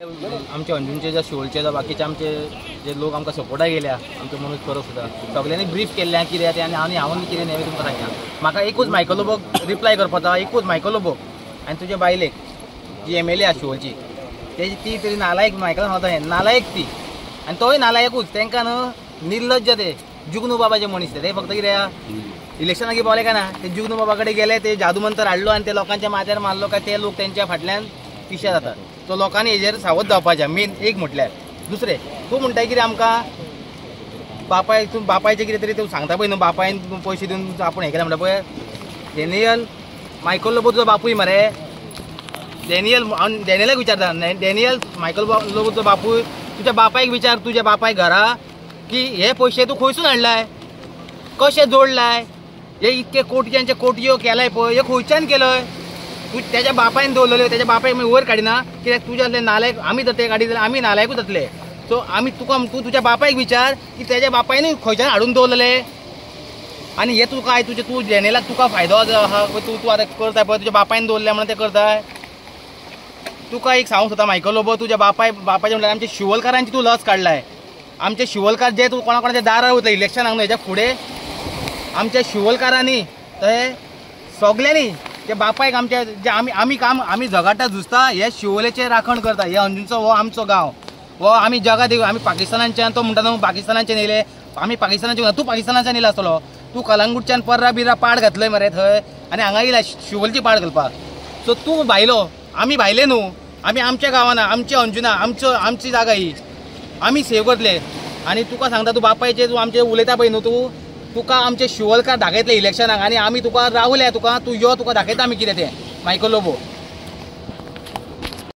आमच्या अंजूनचे जे शिवोलचे बाकीचे आमचे जे लोक आमकां सपोर्टाक गेल्या आमचे मनोज परब सुद्दां सगळ्यांनी ब्रीफ केल्लें कितें तें आनी हांव कितें नेवें तुमकां सांगया. म्हाका एकूच मायकल लोबोक रिप्लाय करपाचो, एकूच मायकल लोबोक आनी तुजे बायलेक जी MLA आसा शिवोलची तेजी ती तरी नालायक मायकलान सांगता हें नालायक ती आनी तोय नालायकूच. तांकां न्हू निर्लज्ज ते जुगनू बाबाचे मनीस ते फक्त कितें इलेक्शनाक पावले काय ना ते जुगनू बाबा कडेन गेले ते जादू मंत्र हाडलो आनी ते लोकांच्या माथ्यार मारलो काय ते लोक तेंच्या फाटल्यान पिशे जातात. तो लोकांनी हेजेर सावध जावपाचें मेन एक म्हटल्यार. दुसरें तूं म्हणटाय कितें आमकां बापाय तूं बापायचें कितें तरी तूं सांगता पळय न्हू बापायन पयशे दिवन आपूण हें केलें म्हणटा पळय डॅनियल मायकल लोबो तुजो बापूय मरे. डॅनियलाक विचारता डॅनियल मायकल लोबोचो बापूय तुज्या बापायक विचार तुज्या बापायक घरा की हे पयशे तूं खंयसून हाडलाय, कशे जोडलाय, हे इतके कोटयांचे कोटयो केलाय पळय हे खंयच्यान केलय. तू त्याच्या बापायन दवरलेले त्याच्या बापायक वयर काडिना कित्याक तुज्यातले नालायक आमी जर ते गाडी जाल्यार आमी नालायकूच जातले. सो आमी तूं तुज्या बापायक विचार की त्याच्या बापायनूय खंयच्यान हाडून दवरलेले आनी हे तूं काय तूं डॅनियलाक तुका फायदो आहा तूं आतां करताय पळय तुज्या बापायन दवरले म्हणून ते करताय. तुका एक सांगूंक सोदता मायकल लोबो तुज्या बापायचे म्हणल्यार आमच्या शिवोलकारांची तूं लस काडलाय. आमचे शिवोलकार जे तूं कोणाच्या दारार वयतले इलेक्शनाक न्हू हेच्या फुडें आमच्या शिवोलकारांनी ते सगल्यांनी ते बापायक आमच्या जे आमी झगडटा झुजता हे शिवोलेचें राखण करता. हे अंजूनचो हो आमचो गांव हो आमी जगात आमी पाकिस्तानाच्यान तो म्हणटा न्हू पाकिस्तानाच्यान येयले आमी पाकिस्तानाच्यान तूं पाकिस्तानाच्यान येयला आसतलो तूं कलंगूटच्यान पर्रा बिर्रा पाड घातलय मरे थंय आनी हांगा येयला शिवोलची पाड घालपाक. सो तूं भायलो आमी भायले न्हू आमी आमच्या गांवांना आमच्या अंजुना आमची जागा ही आमी सेव करतले. आनी तुका सांगता तूं बापायचे तूं आमचे उलयता पळय न्हू तुका आमचे शिवोलकार दाखयतले इलेक्शनाक आनी आमी तुका रावल्या तुका तूं यो तुका दाखयता आमी कितें तें मायकल लोबो.